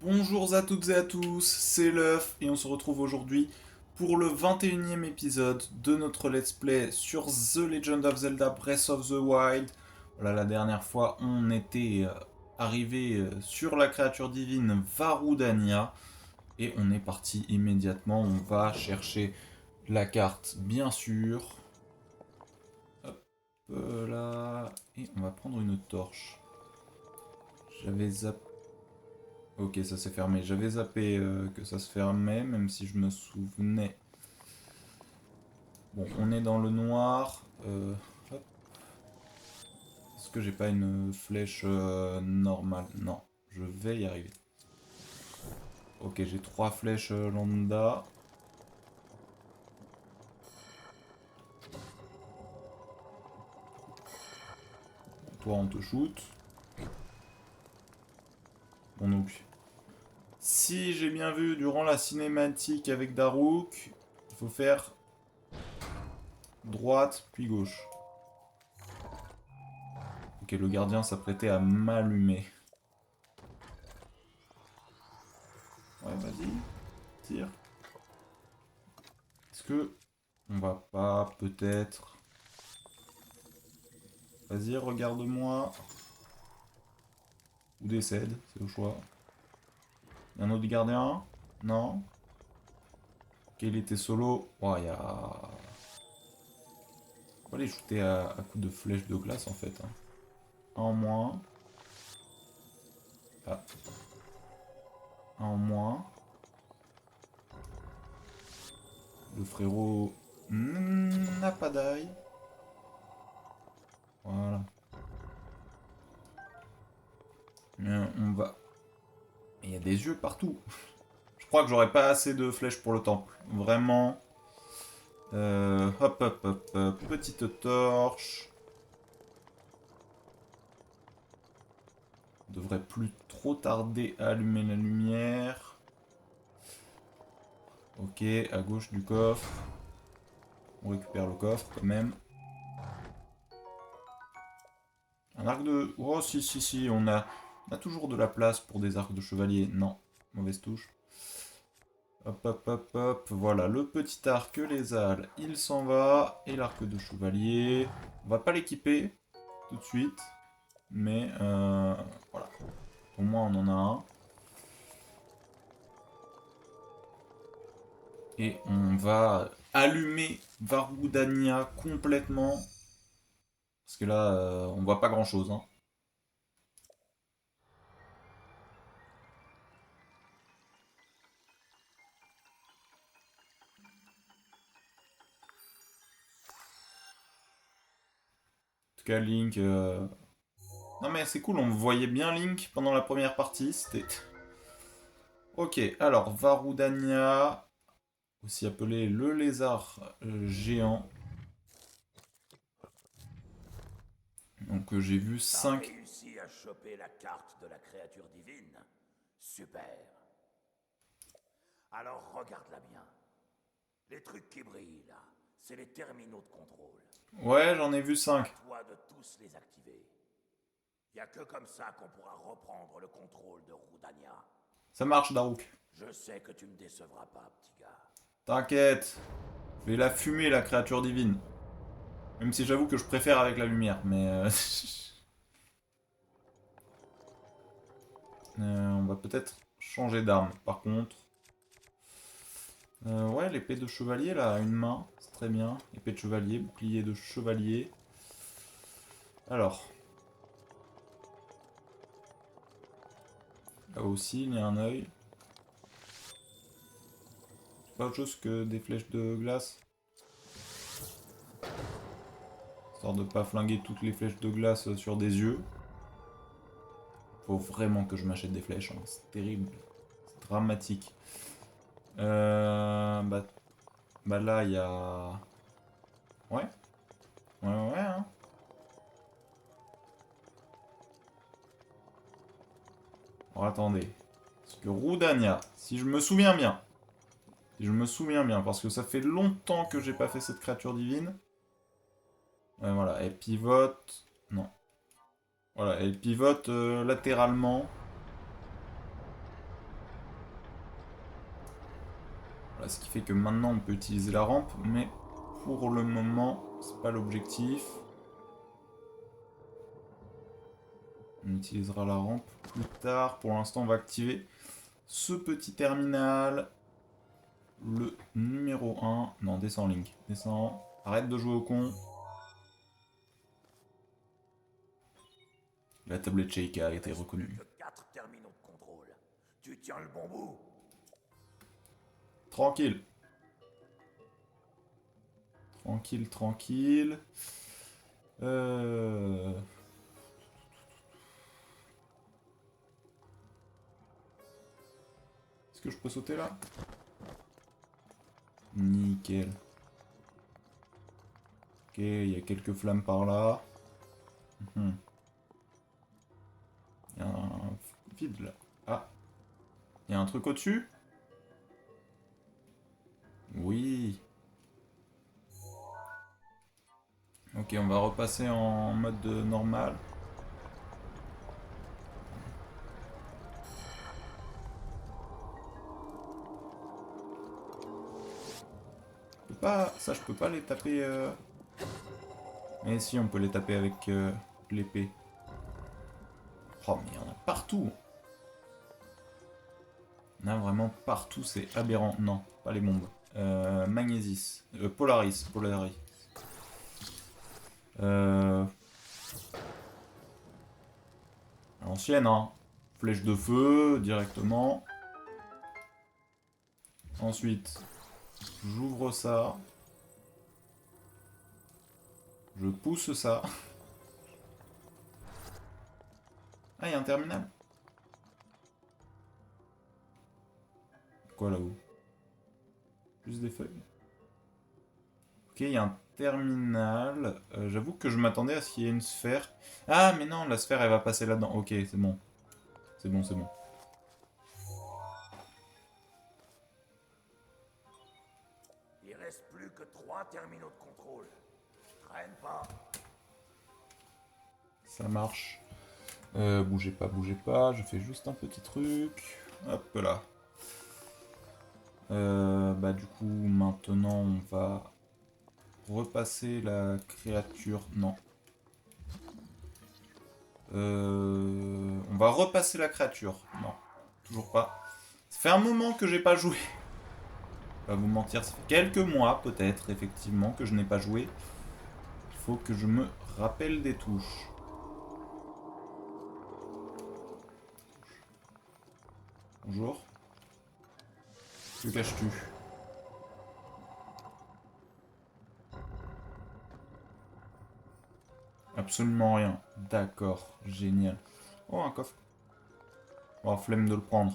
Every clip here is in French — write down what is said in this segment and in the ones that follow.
Bonjour à toutes et à tous, c'est l'œuf et on se retrouve aujourd'hui pour le 21e épisode de notre let's play sur The Legend of Zelda Breath of the Wild. Voilà, la dernière fois on était arrivé sur la créature divine Varudania et on est parti immédiatement, on va chercher la carte bien sûr. Hop là, et on va prendre une torche. J'avais zappé. Ok, ça s'est fermé. J'avais zappé que ça se fermait, même si je me souvenais. Bon, on est dans le noir. Hop. Est-ce que j'ai pas une flèche normale? Non, je vais y arriver. Ok, j'ai 3 flèches lambda. Toi, on te shoot. Bon, donc, si j'ai bien vu durant la cinématique avec Daruk, il faut faire droite puis gauche. Ok, le gardien s'apprêtait à m'allumer. Ouais, vas-y, tire. Est-ce que on va pas peut-être... Vas-y, regarde-moi. Ou décède, c'est au choix. Y a un autre gardien? Non? Ok, il était solo. Oh, il y a... On va les shooter à coups de flèche de glace en fait. Hein. Un en moins. Ah, un en moins. Le frérot n'a pas d'ail. Voilà. On va... Il y a des yeux partout. Je crois que j'aurais pas assez de flèches pour le temple. Vraiment. Hop, hop, hop, hop. Petite torche. On devrait plus trop tarder à allumer la lumière. Ok, à gauche du coffre. On récupère le coffre quand même. Un arc de... Oh si, si, si, on a toujours de la place pour des arcs de chevalier. Non, mauvaise touche. Hop, hop, hop, hop. Voilà, le petit arc lézard, il s'en va. Et l'arc de chevalier. On va pas l'équiper tout de suite. Mais voilà. Au moins on en a un. Et on va allumer Varudania complètement. Parce que là, on voit pas grand chose. Hein. En tout cas, Link. Non, mais c'est cool, on voyait bien Link pendant la première partie. C'était. Ok, alors Varudania, aussi appelé le lézard géant. Donc j'ai vu T'as 5. réussi à choper la carte de la créature divine? Super. Alors regarde-la bien. Les trucs qui brillent là, c'est les terminaux de contrôle. Ouais, j'en ai vu À 5. toi de tous les activer. Y a que comme ça qu'on pourra reprendre le contrôle de Rudania. Ça marche, Daruk. Je sais que tu me décevras pas, petit gars. T'inquiète. Je vais la fumer, la créature divine. Même si j'avoue que je préfère avec la lumière, mais... on va peut-être changer d'arme, par contre. Ouais, l'épée de chevalier, là, à une main. C'est très bien. Épée de chevalier, bouclier de chevalier. Alors, là aussi, il y a un œil. C'est pas autre chose que des flèches de glace. Histoire de pas flinguer toutes les flèches de glace sur des yeux. Faut vraiment que je m'achète des flèches, hein. C'est terrible. C'est dramatique. Bah, bah là, il y a... Ouais. Ouais, ouais, hein. Alors attendez. Parce que Roudania, si je me souviens bien, si je me souviens bien, parce que ça fait longtemps que j'ai pas fait cette créature divine. Ouais, voilà, elle pivote... Non. Voilà, elle pivote latéralement. Voilà, ce qui fait que maintenant on peut utiliser la rampe, mais pour le moment, c'est pas l'objectif. On utilisera la rampe plus tard. Pour l'instant, on va activer ce petit terminal. Le numéro 1. Non, descends, Link. Descends. Arrête de jouer au con. La tablette Sheikah a été reconnue. Que 4 terminaux de contrôle. Tu tiens le bon bout. Tranquille. Tranquille, tranquille. Est-ce que je peux sauter là? Nickel. Ok, il y a quelques flammes par là. Il y a un vide là. Ah. Il y a un truc au-dessus? Oui. Ok, on va repasser en mode normal. Je peux pas... Ça, je peux pas les taper... Mais si, on peut les taper avec l'épée. Oh, mais il y en a partout. Il y en a vraiment partout, c'est aberrant. Non, pas les bombes. Magnésis. Polaris. Polaris. À l'ancienne, hein. Flèche de feu, directement. Ensuite, j'ouvre ça. Je pousse ça. Ah, il y a un terminal. Quoi là-haut? Plus des feuilles. Ok, il y a un terminal. J'avoue que je m'attendais à ce qu'il y ait une sphère. Ah, mais non, la sphère, elle va passer là-dedans. Ok, c'est bon. C'est bon, c'est bon. Il reste plus que 3 terminaux de contrôle. Traîne pas. Ça marche. Bougez pas, bougez pas. Je fais juste un petit truc. Hop là. Bah du coup, maintenant, on va repasser la créature. Non. On va repasser la créature. Non, toujours pas. Ça fait un moment que j'ai pas joué. Je vais pas vous mentir, ça fait quelques mois peut-être, effectivement, que je n'ai pas joué. Il faut que je me rappelle des touches. Bonjour. Que caches-tu? Absolument rien. D'accord, génial. Oh, un coffre. Oh, flemme de le prendre.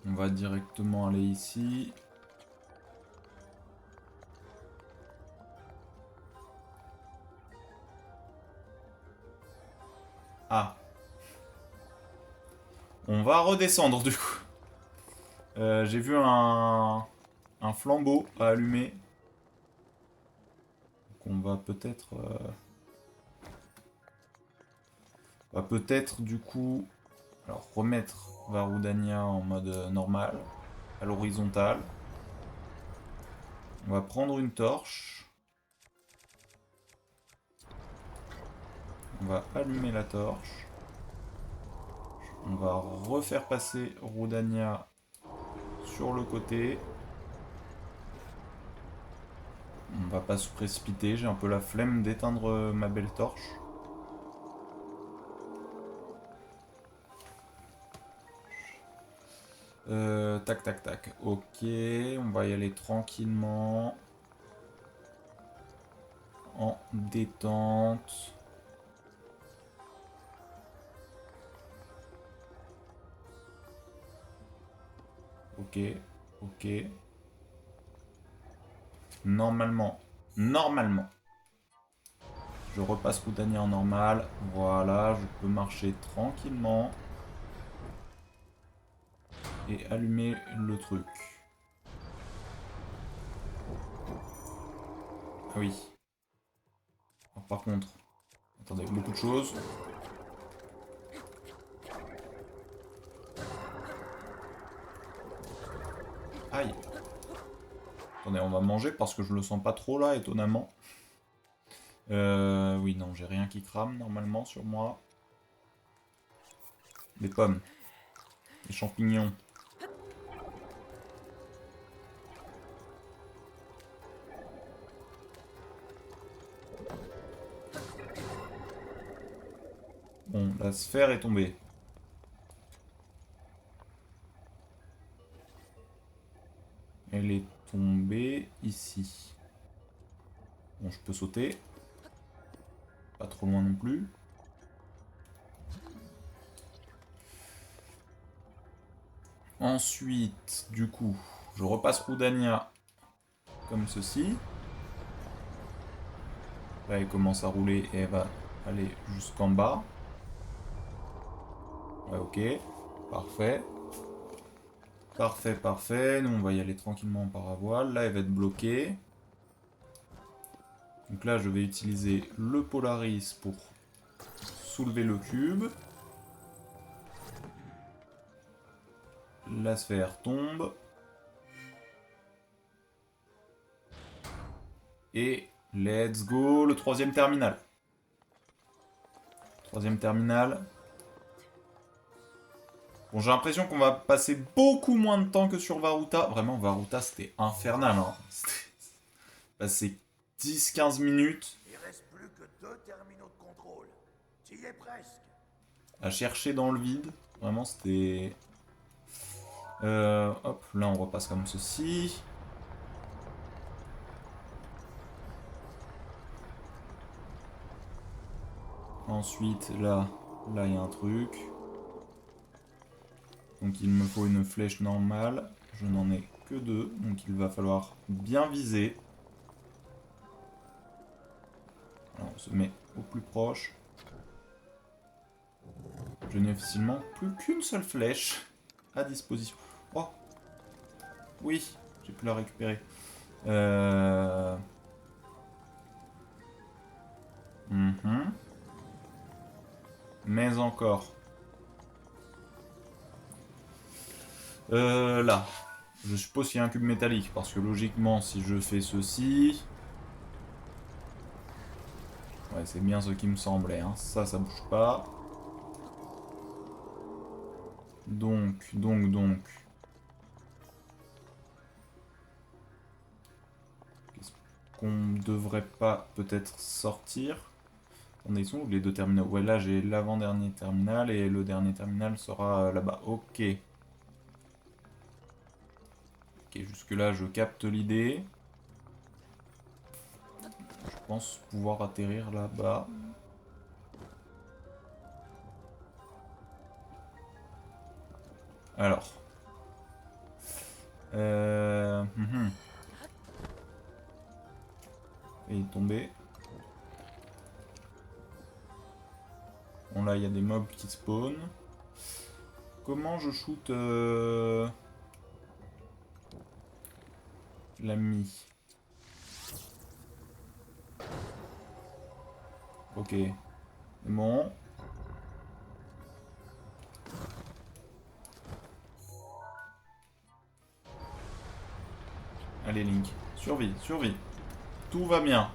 On va directement aller ici. Ah. On va redescendre du coup. J'ai vu un flambeau à allumer. Donc on va peut-être... On va peut-être du coup... Alors remettre Varudania en mode normal. À l'horizontale. On va prendre une torche. On va allumer la torche. On va refaire passer Rudania sur le côté. On va pas se précipiter, j'ai un peu la flemme d'éteindre ma belle torche. Tac tac tac. Ok, on va y aller tranquillement. En détente. Ok, ok. Normalement, je repasse Rudania en normal. Voilà, je peux marcher tranquillement. Et allumer le truc. Ah oui. Alors, par contre, attendez, beaucoup de choses. Aïe. Attendez, on va manger parce que je le sens pas trop là, étonnamment. Oui, non, j'ai rien qui crame normalement sur moi. Des pommes. Des champignons. Bon, la sphère est tombée. Elle est tombée ici. Bon, je peux sauter. Pas trop loin non plus. Ensuite, du coup, je repasse Roudania comme ceci. Là, elle commence à rouler et elle va aller jusqu'en bas. Ouais, ok. Parfait. Parfait, parfait. Nous, on va y aller tranquillement en paravoile. Là, elle va être bloquée. Donc là, je vais utiliser le Polaris pour soulever le cube. La sphère tombe. Et let's go, le troisième terminal. Troisième terminal. Bon, j'ai l'impression qu'on va passer beaucoup moins de temps que sur Varuta. Vraiment, Varuta, c'était infernal. Hein. C'était passé 10-15 minutes Il reste plus que 2 terminaux de contrôle. Tu y es presque. à chercher dans le vide. Vraiment, c'était... hop, là, on repasse comme ceci. Ensuite, là, il y a un truc. Donc il me faut une flèche normale. Je n'en ai que 2, donc il va falloir bien viser. Alors, on se met au plus proche. Je n'ai officiellement plus qu'une seule flèche à disposition. Oh! Oui, j'ai pu la récupérer. Mais encore. Là. Je suppose qu'il y a un cube métallique, parce que logiquement, si je fais ceci... Ouais, c'est bien ce qui me semblait, hein. Ça bouge pas. Donc... Qu'est-ce qu'on devrait pas peut-être sortir? Attendez, ils sont où les deux terminaux? Ouais, là j'ai l'avant-dernier terminal et le dernier terminal sera là-bas. Ok. Ok, jusque-là je capte l'idée. Je pense pouvoir atterrir là-bas. Alors. Et il est tombé. Bon là il y a des mobs qui spawnent. Comment je shoot l'ami? Ok. Bon. Allez Link, survie, survie. Tout va bien.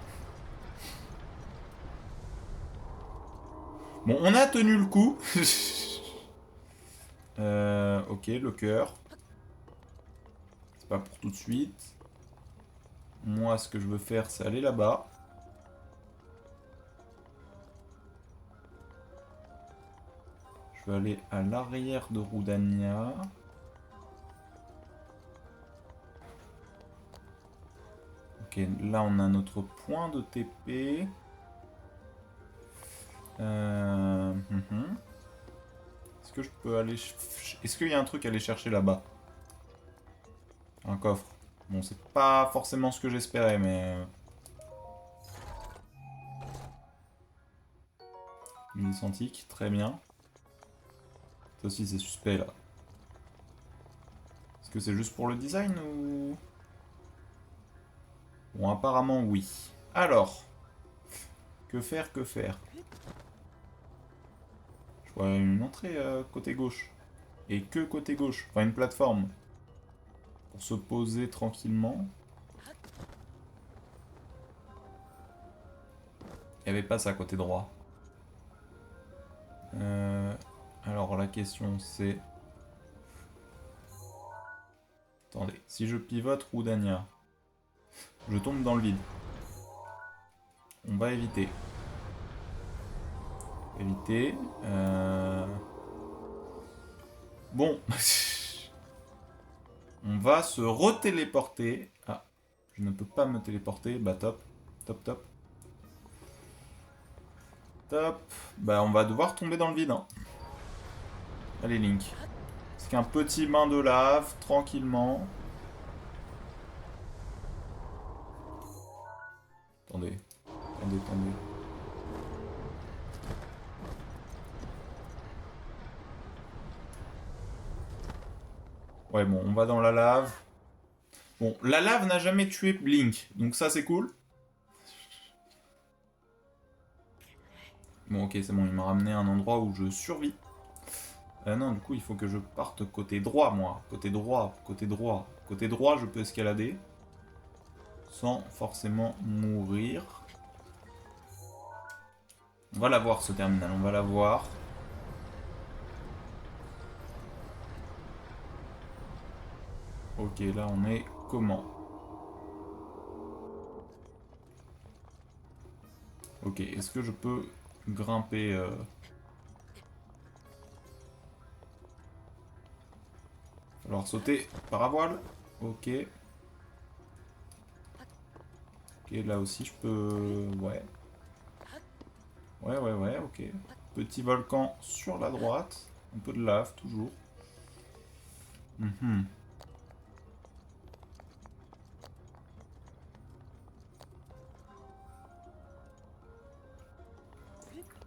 Bon, on a tenu le coup. Ok, le cœur. C'est pas pour tout de suite. Moi, ce que je veux faire, c'est aller là-bas. Je vais aller à l'arrière de Roudania. Ok, là, on a notre point de TP. Est-ce que je peux aller... Est-ce qu'il y a un truc à aller chercher là-bas? Un coffre. Bon, c'est pas forcément ce que j'espérais, mais... Milice antique, très bien. Ça aussi, c'est suspect, là. Est-ce que c'est juste pour le design, ou... Bon, apparemment, oui. Alors... Que faire, que faire? Je vois une entrée côté gauche. Et que côté gauche. Enfin, une plateforme. pour se poser tranquillement. Il n'y avait pas ça côté droit. Alors la question c'est... Attendez, si je pivote Roudania, je tombe dans le vide. On va éviter. Éviter. Bon. On va se retéléporter. Ah, je ne peux pas me téléporter. Bah top. Top, top. Top. Bah on va devoir tomber dans le vide. Hein. Allez Link. C'est qu'un petit bain de lave, tranquillement. Attendez. Attendez, attendez. Ouais, bon, on va dans la lave. Bon, la lave n'a jamais tué Link, donc ça c'est cool. Bon, ok, c'est bon, il m'a ramené à un endroit où je survis. Non, du coup, il faut que je parte côté droit, moi. Côté droit, côté droit. Côté droit, je peux escalader. Sans forcément mourir. On va la voir, ce terminal, on va la voir. Ok, là, on est comment? Ok, est-ce que je peux grimper falloir sauter par à voile. Ok. Ok, là aussi je peux... Ouais. Ouais, ouais, ouais, ok. Petit volcan sur la droite. Un peu de lave, toujours.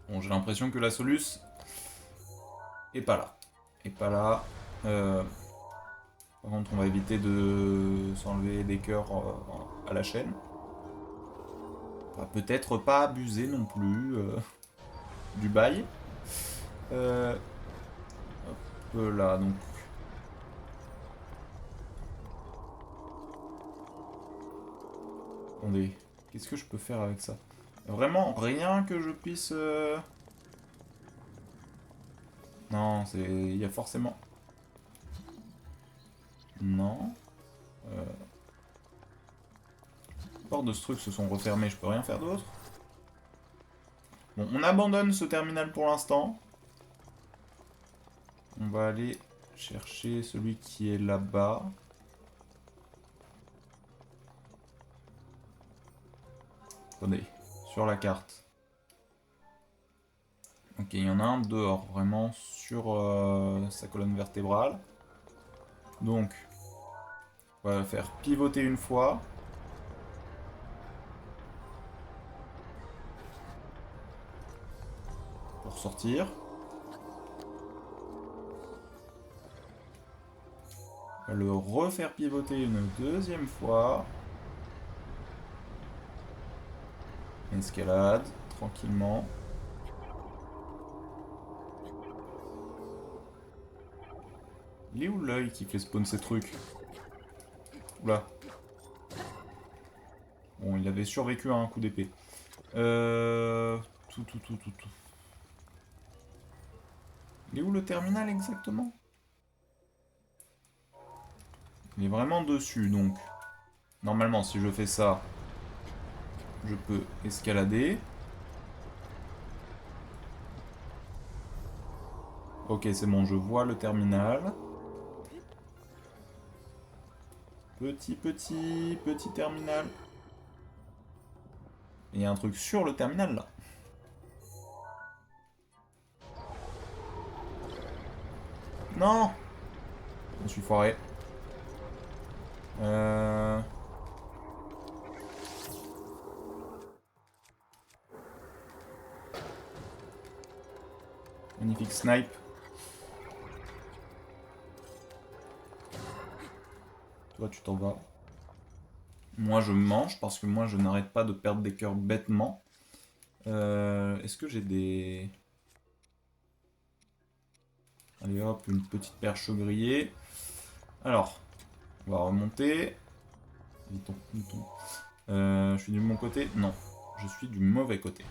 Bon, j'ai l'impression que la Solus est pas là. Est pas là. Par contre, on va éviter de s'enlever des cœurs à la chaîne. On va peut-être pas abuser non plus du bail. Hop là, donc. Attendez, qu'est-ce que je peux faire avec ça? Vraiment rien que je puisse... Non, c'est... Il y a forcément... Non. Les portes de ce truc se sont refermées, je peux rien faire d'autre. Bon, on abandonne ce terminal pour l'instant. On va aller chercher celui qui est là-bas. Attendez, sur la carte. Ok, il y en a un dehors, vraiment, sur sa colonne vertébrale. Donc, on va faire pivoter une fois. Pour sortir. On va le refaire pivoter une deuxième fois. Escalade, tranquillement. Il est où l'œil qui fait spawn ces trucs? Oula. Bon, il avait survécu à un coup d'épée. Tout. Il est où le terminal exactement? Il est vraiment dessus, donc. Normalement, si je fais ça, je peux escalader. Ok, c'est bon, je vois le terminal. Petit terminal. Il y a un truc sur le terminal, là. Non! Je me suis foiré. Magnifique snipe. Toi, tu t'en vas. Moi, je mange parce que moi, je n'arrête pas de perdre des cœurs bêtement. Est-ce que j'ai des... Allez hop, une petite perche grillée. Alors, On va remonter. Vite, je suis du bon côté? Non, je suis du mauvais côté.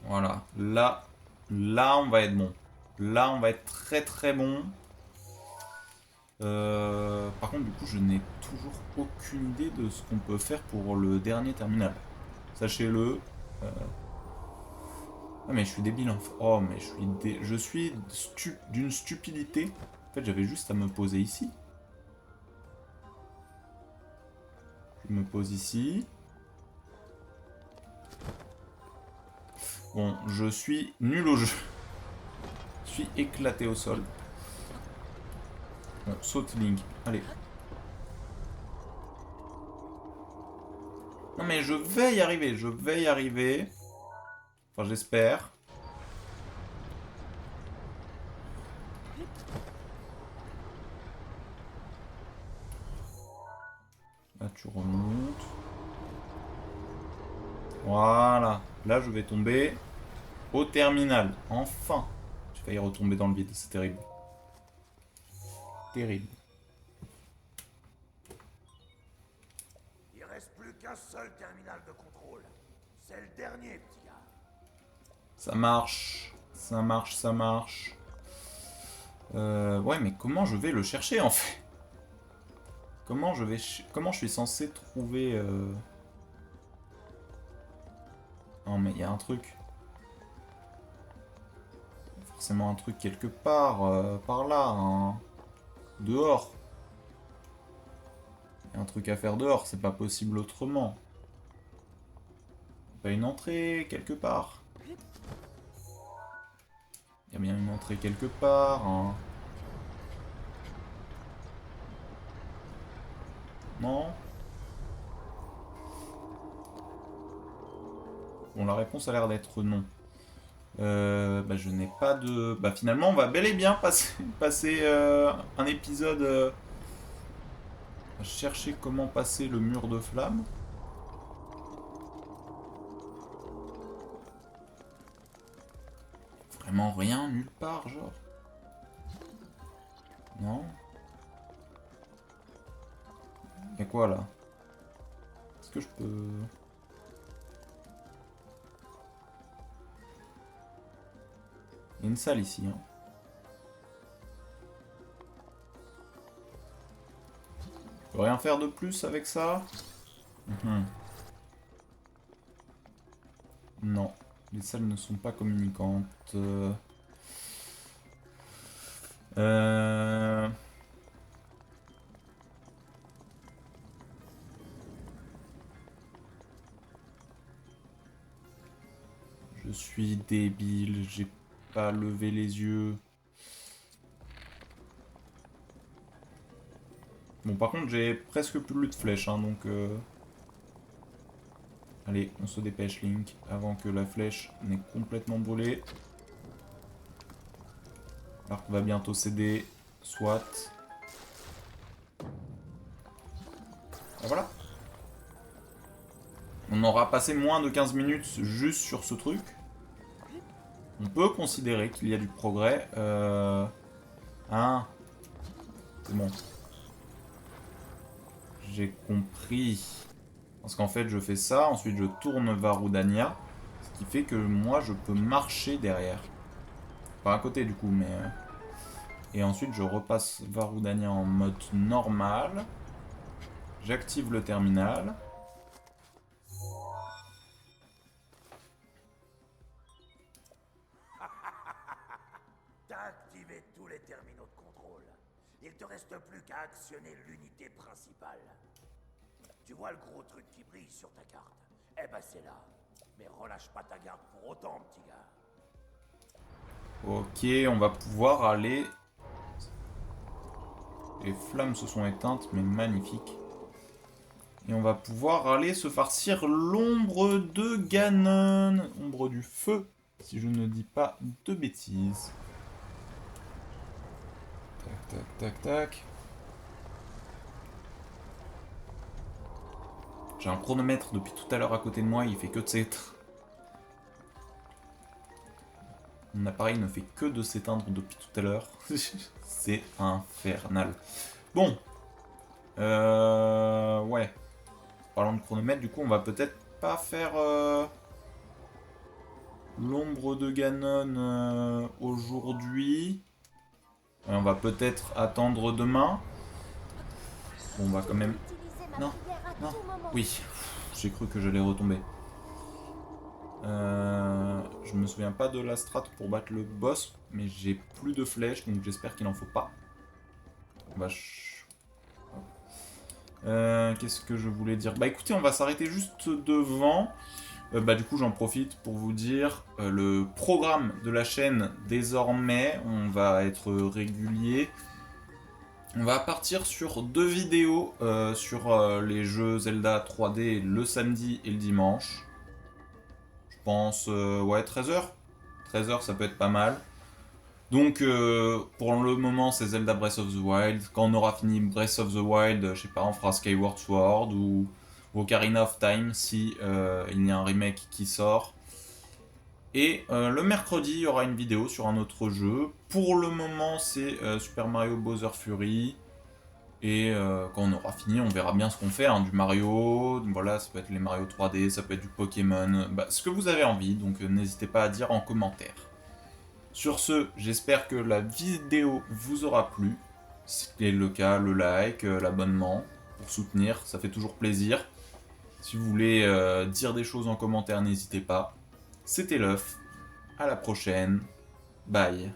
Voilà, là on va être bon. Là on va être très très bon. Par contre du coup je n'ai toujours aucune idée de ce qu'on peut faire pour le dernier terminal. Sachez-le. Ah mais je suis débile en fait. Oh mais je suis d'une stupidité. En fait j'avais juste à me poser ici. Je me pose ici. Bon, je suis nul au jeu. Je suis éclaté au sol. Bon, saute Link. Allez. Non mais je vais y arriver, je vais y arriver. Enfin j'espère. Là tu remontes. Voilà. Là je vais tomber au terminal. Enfin. J'ai failli retomber dans le vide, c'est terrible. Terrible. Il reste plus qu'un seul terminal de contrôle. C'est le dernier, petit gars. Ça marche. Ça marche, ça marche. Ouais mais comment je vais le chercher en fait? Comment je suis censé trouver... Non mais il y a un truc. Forcément un truc quelque part, par là, hein. Dehors. Il y a un truc à faire dehors, c'est pas possible autrement. Pas une entrée quelque part. Il y a bien une entrée quelque part, hein. Non? Bon, la réponse a l'air d'être non. Bah, je n'ai pas de... Bah, finalement, on va bel et bien passer un épisode... à chercher comment passer le mur de flamme. Vraiment rien, nulle part, genre. Non? Y'a quoi, là? Est-ce que je peux... Il y a une salle ici, hein. Je peux rien faire de plus avec ça? Non. Les salles ne sont pas communicantes. Je suis débile, j'ai pas levé les yeux. Bon, par contre, j'ai presque plus de flèches, hein, donc... Allez, on se dépêche, Link, avant que la flèche n'ait complètement brûlé. L'arc va bientôt céder, soit. Et voilà. On aura passé moins de 15 minutes juste sur ce truc. On peut considérer qu'il y a du progrès. Hein. C'est bon. J'ai compris. Parce qu'en fait, je fais ça, ensuite je tourne Varudania. Ce qui fait que moi, je peux marcher derrière. Pas à côté du coup, mais... Et ensuite, je repasse Varudania en mode normal. J'active le terminal. T'as activé tous les terminaux de contrôle. Il te reste plus qu'à actionner l'unité principale. Tu vois le gros truc qui brille sur ta carte? Eh ben c'est là. Mais relâche pas ta garde pour autant, petit gars. Ok, on va pouvoir aller... Les flammes se sont éteintes, mais magnifique. Et on va pouvoir aller se farcir l'ombre de Ganon. Ombre du feu, si je ne dis pas de bêtises. Tac, tac, tac, tac. J'ai un chronomètre depuis tout à l'heure à côté de moi, il fait que de s'être. Mon appareil ne fait que de s'éteindre depuis tout à l'heure. C'est infernal. Bon. Ouais. Parlant de chronomètre, du coup, on va peut-être pas faire l'ombre de Ganon aujourd'hui. Et on va peut-être attendre demain. Bon, on va quand même... Non, non, oui. J'ai cru que j'allais retomber. Je me souviens pas de la strat pour battre le boss, mais j'ai plus de flèches, donc j'espère qu'il en faut pas. Qu'est-ce que je voulais dire? Bah écoutez, on va s'arrêter juste devant. Bah du coup, j'en profite pour vous dire le programme de la chaîne désormais. On va être régulier. On va partir sur 2 vidéos sur les jeux Zelda 3D le samedi et le dimanche. Je pense, ouais, 13h. 13h, ça peut être pas mal. Donc, pour le moment, c'est Zelda Breath of the Wild. Quand on aura fini Breath of the Wild, je sais pas, on fera Skyward Sword ou Ocarina of Time si il y a un remake qui sort. Et le mercredi, il y aura une vidéo sur un autre jeu. Pour le moment, c'est Super Mario Bowser Fury. Et quand on aura fini, on verra bien ce qu'on fait. Hein, du Mario, voilà, ça peut être les Mario 3D, ça peut être du Pokémon. Bah, ce que vous avez envie, donc n'hésitez pas à dire en commentaire. Sur ce, j'espère que la vidéo vous aura plu. Si c'est le cas, le like, l'abonnement pour soutenir, ça fait toujours plaisir. Si vous voulez dire des choses en commentaire, n'hésitez pas. C'était l'œuf. À la prochaine. Bye.